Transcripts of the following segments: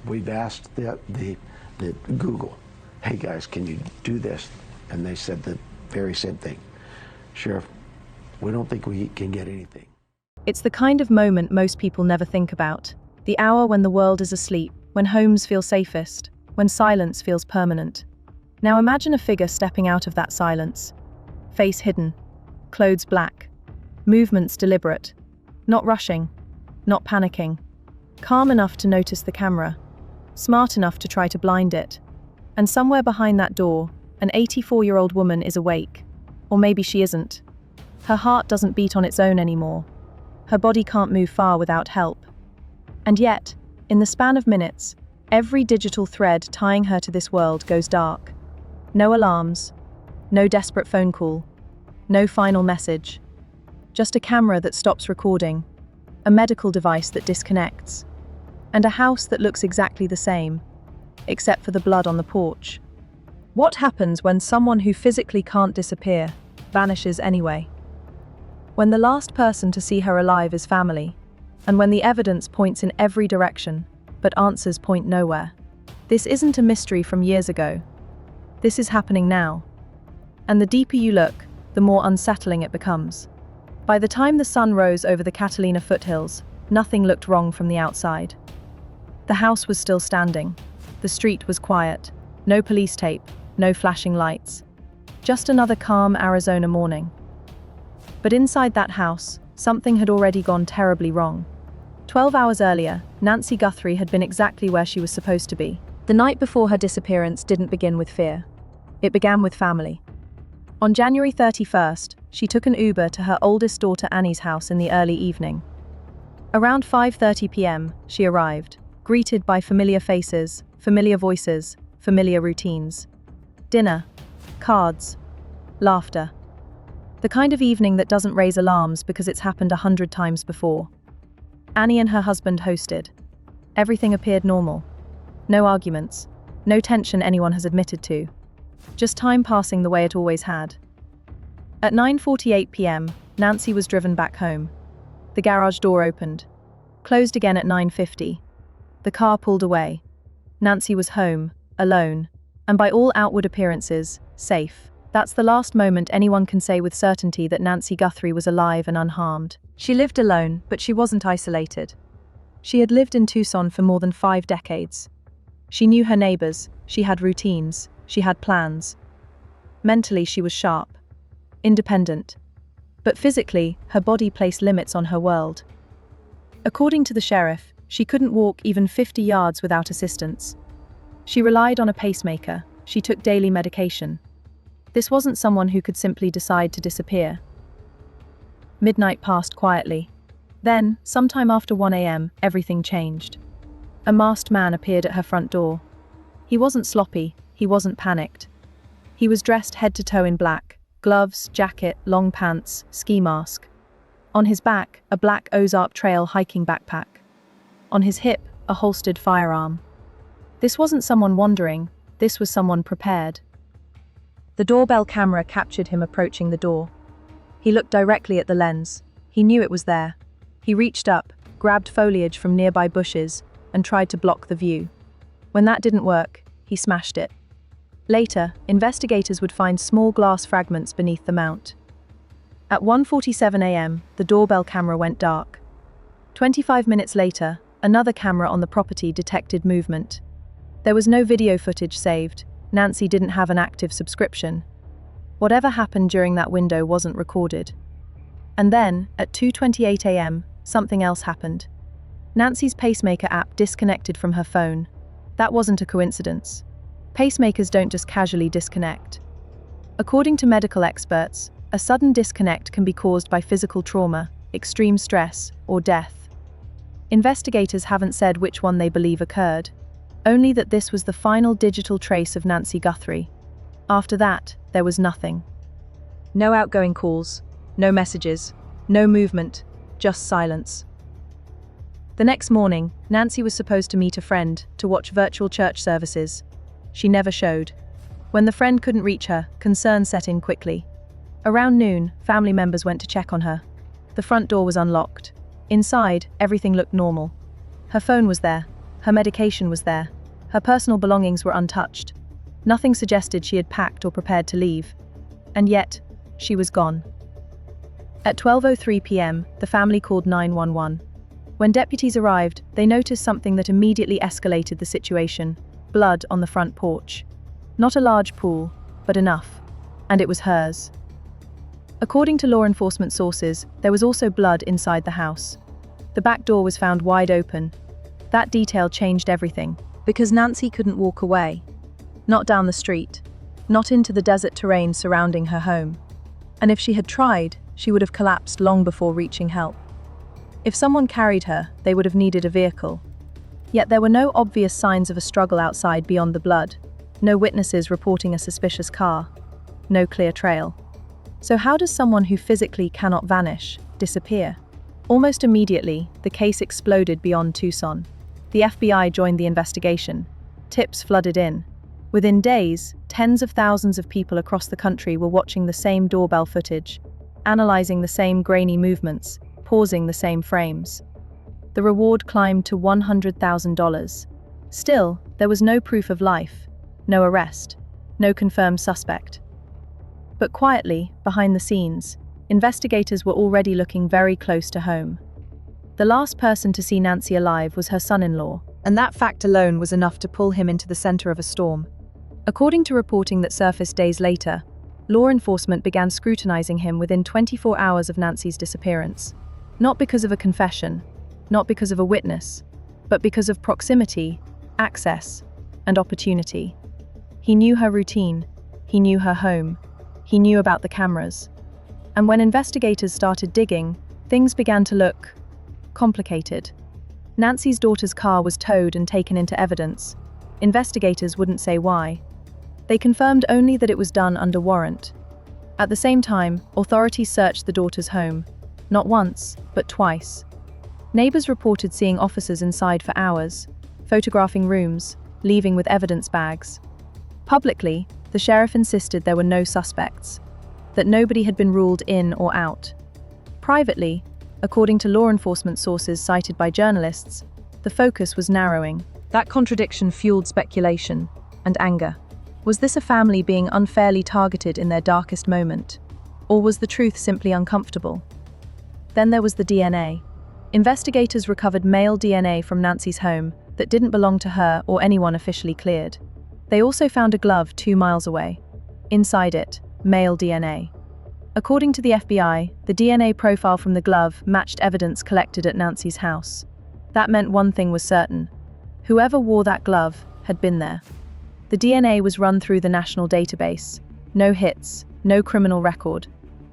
we've asked the Google, hey guys, can you do this? And they said the very same thing. Sheriff, we don't think we can get anything. It's the kind of moment most people never think about. The hour when the world is asleep, when homes feel safest, when silence feels permanent. Now imagine a figure stepping out of that silence. Face hidden, clothes black, movements deliberate, not rushing, not panicking, calm enough to notice the camera, smart enough to try to blind it. And somewhere behind that door, an 84-year-old woman is awake. Or maybe she isn't. Her heart doesn't beat on its own anymore. Her body can't move far without help. And yet, in the span of minutes, every digital thread tying her to this world goes dark. No alarms, no desperate phone call, no final message. Just a camera that stops recording, a medical device that disconnects, and a house that looks exactly the same, except for the blood on the porch. What happens when someone who physically can't disappear vanishes anyway? When the last person to see her alive is family, and when the evidence points in every direction, but answers point nowhere. This isn't a mystery from years ago. This is happening now. And the deeper you look, the more unsettling it becomes. By the time the sun rose over the Catalina Foothills, nothing looked wrong from the outside. The house was still standing. The street was quiet. No police tape, no flashing lights. Just another calm Arizona morning. But inside that house, something had already gone terribly wrong. 12 hours earlier, Nancy Guthrie had been exactly where she was supposed to be. The night before her disappearance didn't begin with fear. It began with family. On January 31st, she took an Uber to her oldest daughter Annie's house in the early evening. Around 5:30 p.m., she arrived, greeted by familiar faces, familiar voices, familiar routines. Dinner, cards, laughter. The kind of evening that doesn't raise alarms because it's happened 100 times before. Annie and her husband hosted. Everything appeared normal. No arguments, no tension anyone has admitted to. Just time passing the way it always had. At 9:48 p.m., Nancy was driven back home. The garage door opened. Closed again at 9:50. The car pulled away. Nancy was home, alone, and by all outward appearances, safe. That's the last moment anyone can say with certainty that Nancy Guthrie was alive and unharmed. She lived alone, but she wasn't isolated. She had lived in Tucson for more than 5 decades. She knew her neighbors, she had routines, she had plans. Mentally, she was sharp, independent. But physically, her body placed limits on her world. According to the sheriff, she couldn't walk even 50 yards without assistance. She relied on a pacemaker, she took daily medication. This wasn't someone who could simply decide to disappear. Midnight passed quietly. Then, sometime after 1 a.m., everything changed. A masked man appeared at her front door. He wasn't sloppy, he wasn't panicked. He was dressed head to toe in black, gloves, jacket, long pants, ski mask. On his back, a black Ozark Trail hiking backpack. On his hip, a holstered firearm. This wasn't someone wandering, this was someone prepared. The doorbell camera captured him approaching the door. He looked directly at the lens. He knew it was there. He reached up, grabbed foliage from nearby bushes, and tried to block the view. When that didn't work, he smashed it. Later, investigators would find small glass fragments beneath the mount. At 1:47 a.m., the doorbell camera went dark. 25 minutes later, another camera on the property detected movement. There was no video footage saved. Nancy didn't have an active subscription. Whatever happened during that window wasn't recorded. And then, at 2:28 a.m., something else happened. Nancy's pacemaker app disconnected from her phone. That wasn't a coincidence. Pacemakers don't just casually disconnect. According to medical experts, a sudden disconnect can be caused by physical trauma, extreme stress, or death. Investigators haven't said which one they believe occurred, only that this was the final digital trace of Nancy Guthrie. After that, there was nothing. No outgoing calls, no messages, no movement, just silence. The next morning, Nancy was supposed to meet a friend to watch virtual church services. She never showed. When the friend couldn't reach her, concern set in quickly. Around noon, family members went to check on her. The front door was unlocked. Inside, everything looked normal. Her phone was there, Her medication was there. Her personal belongings were untouched. Nothing suggested she had packed or prepared to leave. And yet, she was gone. At 12:03 p.m., the family called 911. When deputies arrived, they noticed something that immediately escalated the situation: blood on the front porch. Not a large pool, but enough. And it was hers. According to law enforcement sources, there was also blood inside the house. The back door was found wide open. That detail changed everything, because Nancy couldn't walk away. Not down the street, not into the desert terrain surrounding her home. And if she had tried, she would have collapsed long before reaching help. If someone carried her, they would have needed a vehicle. Yet there were no obvious signs of a struggle outside beyond the blood. No witnesses reporting a suspicious car. No clear trail. So how does someone who physically cannot vanish disappear? Almost immediately, the case exploded beyond Tucson. The FBI joined the investigation. Tips flooded in. Within days, tens of thousands of people across the country were watching the same doorbell footage, analyzing the same grainy movements, pausing the same frames. The reward climbed to $100,000. Still, there was no proof of life, no arrest, no confirmed suspect. But quietly, behind the scenes, investigators were already looking very close to home. The last person to see Nancy alive was her son-in-law, and that fact alone was enough to pull him into the center of a storm. According to reporting that surfaced days later, law enforcement began scrutinizing him within 24 hours of Nancy's disappearance. Not because of a confession, not because of a witness, but because of proximity, access, and opportunity. He knew her routine, he knew her home, he knew about the cameras. And when investigators started digging, things began to look complicated. Nancy's daughter's car was towed and taken into evidence. Investigators wouldn't say why. They confirmed only that it was done under warrant. At the same time, authorities searched the daughter's home, not once, but twice. Neighbors reported seeing officers inside for hours, photographing rooms, leaving with evidence bags. Publicly, the sheriff insisted there were no suspects, that nobody had been ruled in or out. Privately, according to law enforcement sources cited by journalists, the focus was narrowing. That contradiction fueled speculation and anger. Was this a family being unfairly targeted in their darkest moment? Or was the truth simply uncomfortable? Then there was the DNA. Investigators recovered male DNA from Nancy's home that didn't belong to her or anyone officially cleared. They also found a glove 2 miles away. Inside it, male DNA. According to the FBI, the DNA profile from the glove matched evidence collected at Nancy's house. That meant one thing was certain. Whoever wore that glove had been there. The DNA was run through the national database. No hits, no criminal record.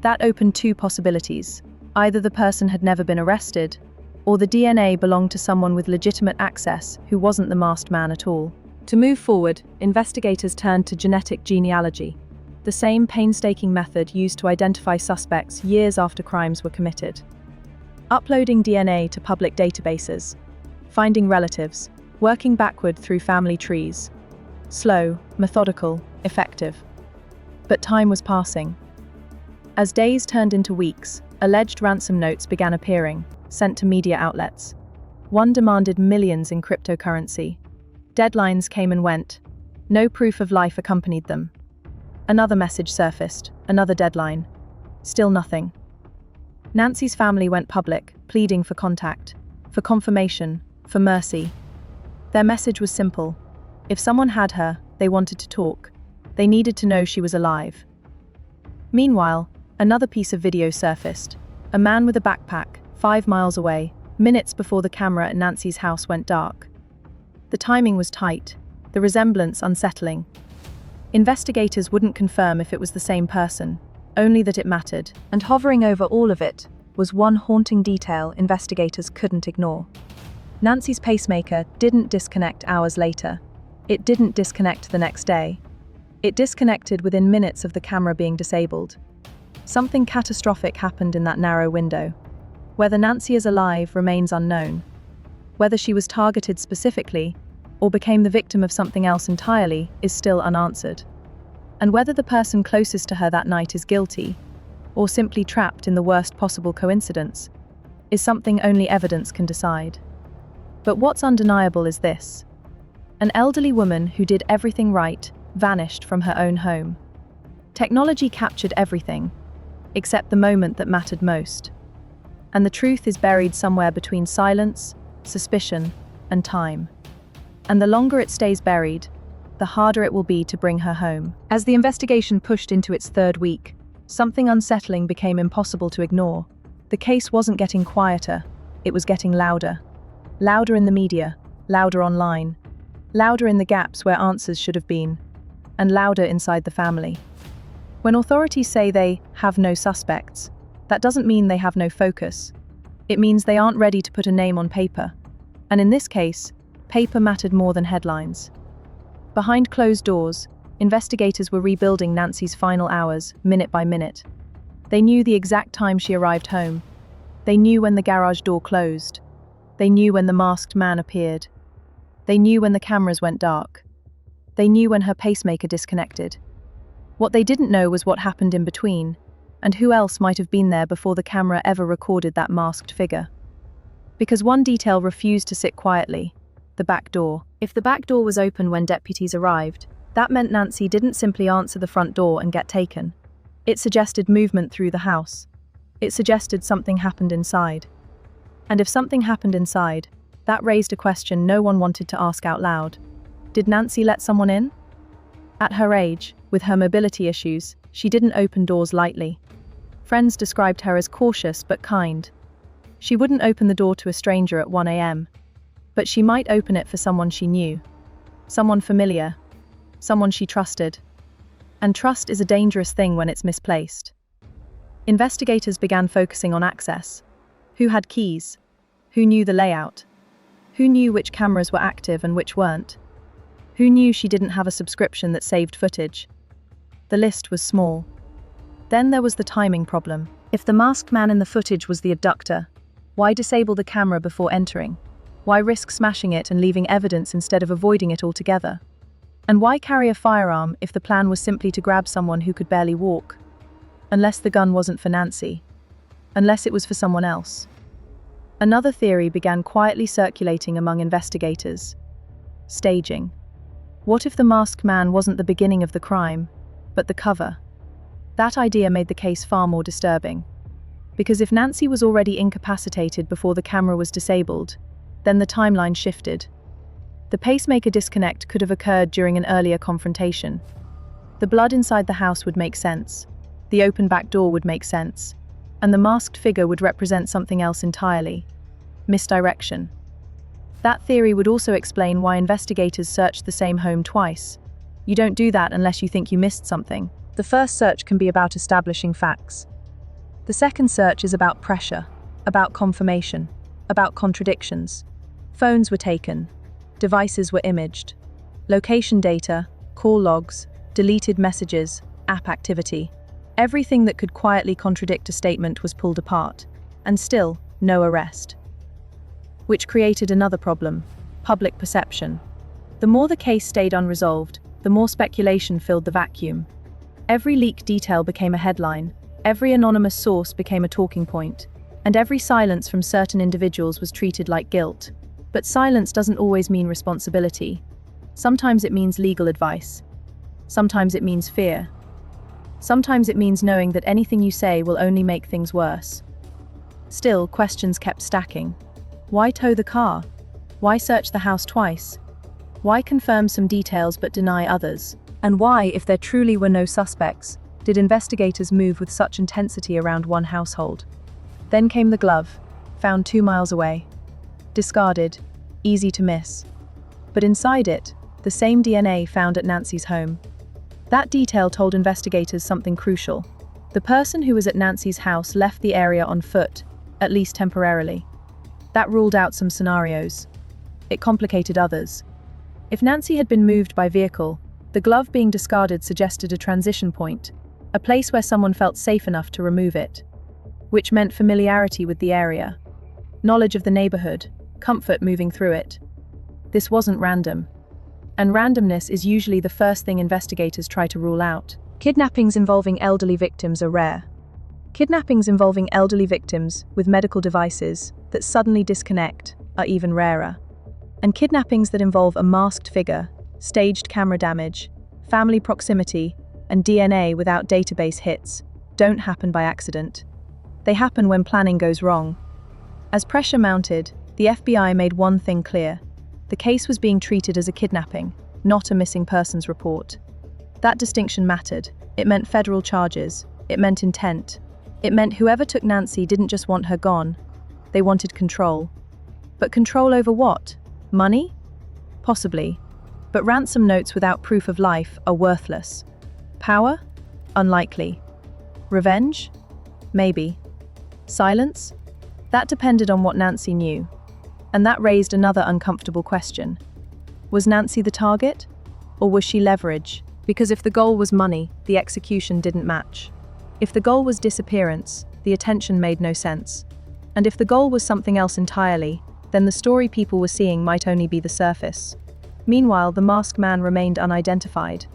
That opened 2 possibilities. Either the person had never been arrested, or the DNA belonged to someone with legitimate access who wasn't the masked man at all. To move forward, investigators turned to genetic genealogy, the same painstaking method used to identify suspects years after crimes were committed. Uploading DNA to public databases, finding relatives, working backward through family trees. Slow, methodical, effective. But time was passing. As days turned into weeks, alleged ransom notes began appearing, sent to media outlets. One demanded millions in cryptocurrency. Deadlines came and went. No proof of life accompanied them. Another message surfaced, another deadline. Still nothing. Nancy's family went public, pleading for contact, for confirmation, for mercy. Their message was simple. If someone had her, they wanted to talk. They needed to know she was alive. Meanwhile, another piece of video surfaced. A man with a backpack, 5 miles away, minutes before the camera at Nancy's house went dark. The timing was tight, the resemblance unsettling. Investigators wouldn't confirm if it was the same person, only that it mattered. And hovering over all of it was one haunting detail investigators couldn't ignore. Nancy's pacemaker didn't disconnect hours later. It didn't disconnect the next day. It disconnected within minutes of the camera being disabled. Something catastrophic happened in that narrow window. Whether Nancy is alive remains unknown. Whether she was targeted specifically, or became the victim of something else entirely, is still unanswered. And whether the person closest to her that night is guilty, or simply trapped in the worst possible coincidence, is something only evidence can decide. But what's undeniable is this. An elderly woman who did everything right vanished from her own home. Technology captured everything, except the moment that mattered most. And the truth is buried somewhere between silence, suspicion, and time. And the longer it stays buried, the harder it will be to bring her home. As the investigation pushed into its third week, something unsettling became impossible to ignore. The case wasn't getting quieter, it was getting louder. Louder in the media, louder online, louder in the gaps where answers should have been, and louder inside the family. When authorities say they have no suspects, that doesn't mean they have no focus. It means they aren't ready to put a name on paper. And in this case, paper mattered more than headlines. Behind closed doors, investigators were rebuilding Nancy's final hours, minute by minute. They knew the exact time she arrived home. They knew when the garage door closed. They knew when the masked man appeared. They knew when the cameras went dark. They knew when her pacemaker disconnected. What they didn't know was what happened in between, and who else might have been there before the camera ever recorded that masked figure. Because one detail refused to sit quietly: the back door. If the back door was open when deputies arrived, that meant Nancy didn't simply answer the front door and get taken. It suggested movement through the house. It suggested something happened inside. And if something happened inside, that raised a question no one wanted to ask out loud. Did Nancy let someone in? At her age, with her mobility issues, she didn't open doors lightly. Friends described her as cautious but kind. She wouldn't open the door to a stranger at 1 a.m., but she might open it for someone she knew, someone familiar, someone she trusted. And trust is a dangerous thing when it's misplaced. Investigators began focusing on access. Who had keys? Who knew the layout? Who knew which cameras were active and which weren't? Who knew she didn't have a subscription that saved footage? The list was small. Then there was the timing problem. If the masked man in the footage was the abductor, why disable the camera before entering? Why risk smashing it and leaving evidence instead of avoiding it altogether? And why carry a firearm if the plan was simply to grab someone who could barely walk? Unless the gun wasn't for Nancy. Unless it was for someone else. Another theory began quietly circulating among investigators. Staging. What if the masked man wasn't the beginning of the crime, but the cover? That idea made the case far more disturbing. Because if Nancy was already incapacitated before the camera was disabled, then the timeline shifted. The pacemaker disconnect could have occurred during an earlier confrontation. The blood inside the house would make sense. The open back door would make sense. And the masked figure would represent something else entirely. Misdirection. That theory would also explain why investigators searched the same home twice. You don't do that unless you think you missed something. The first search can be about establishing facts. The second search is about pressure, about confirmation, about contradictions. Phones were taken. Devices were imaged. Location data, call logs, deleted messages, app activity. Everything that could quietly contradict a statement was pulled apart. And still, no arrest. Which created another problem: public perception. The more the case stayed unresolved, the more speculation filled the vacuum. Every leaked detail became a headline, every anonymous source became a talking point, and every silence from certain individuals was treated like guilt. But silence doesn't always mean responsibility. Sometimes it means legal advice. Sometimes it means fear. Sometimes it means knowing that anything you say will only make things worse. Still, questions kept stacking. Why tow the car? Why search the house twice? Why confirm some details but deny others? And why, if there truly were no suspects, did investigators move with such intensity around one household? Then came the glove, found 2 miles away. Discarded, easy to miss. But inside it, the same DNA found at Nancy's home. That detail told investigators something crucial. The person who was at Nancy's house left the area on foot, at least temporarily. That ruled out some scenarios. It complicated others. If Nancy had been moved by vehicle, the glove being discarded suggested a transition point, a place where someone felt safe enough to remove it, which meant familiarity with the area, knowledge of the neighborhood, comfort moving through it. This wasn't random. And randomness is usually the first thing investigators try to rule out. Kidnappings involving elderly victims are rare. Kidnappings involving elderly victims with medical devices that suddenly disconnect are even rarer. And kidnappings that involve a masked figure, staged camera damage, family proximity, and DNA without database hits don't happen by accident. They happen when planning goes wrong. As pressure mounted, the FBI made one thing clear. The case was being treated as a kidnapping, not a missing persons report. That distinction mattered. It meant federal charges. It meant intent. It meant whoever took Nancy didn't just want her gone. They wanted control. But control over what? Money? Possibly. But ransom notes without proof of life are worthless. Power? Unlikely. Revenge? Maybe. Silence? That depended on what Nancy knew. And that raised another uncomfortable question. Was Nancy the target? Or was she leverage? Because if the goal was money, the execution didn't match. If the goal was disappearance, the attention made no sense. And if the goal was something else entirely, then the story people were seeing might only be the surface. Meanwhile, the masked man remained unidentified.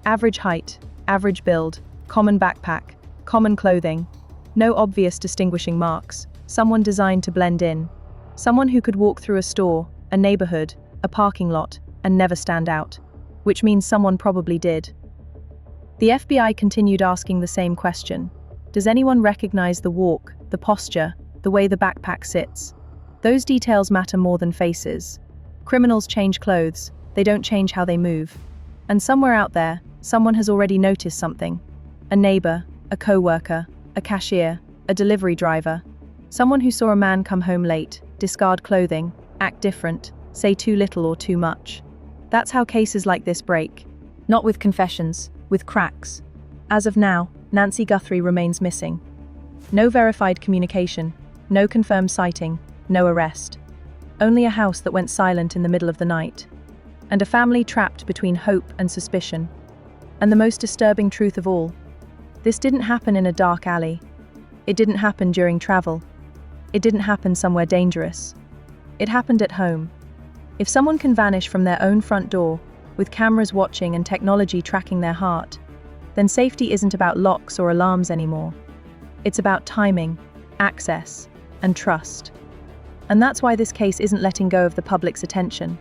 Average height, average build, common backpack, common clothing. No obvious distinguishing marks. Someone designed to blend in. Someone who could walk through a store, a neighborhood, a parking lot, and never stand out. Which means someone probably did. The FBI continued asking the same question. Does anyone recognize the walk, the posture, the way the backpack sits? Those details matter more than faces. Criminals change clothes, they don't change how they move. And somewhere out there, someone has already noticed something. A neighbor, a co-worker, a cashier, a delivery driver. Someone who saw a man come home late, discard clothing, act different, say too little or too much. That's how cases like this break. Not with confessions, with cracks. As of now, Nancy Guthrie remains missing. No verified communication, no confirmed sighting, no arrest. Only a house that went silent in the middle of the night. And a family trapped between hope and suspicion. And the most disturbing truth of all, this didn't happen in a dark alley. It didn't happen during travel. It didn't happen somewhere dangerous. It happened at home. If someone can vanish from their own front door, with cameras watching and technology tracking their heart, then safety isn't about locks or alarms anymore. It's about timing, access, and trust. And that's why this case isn't letting go of the public's attention.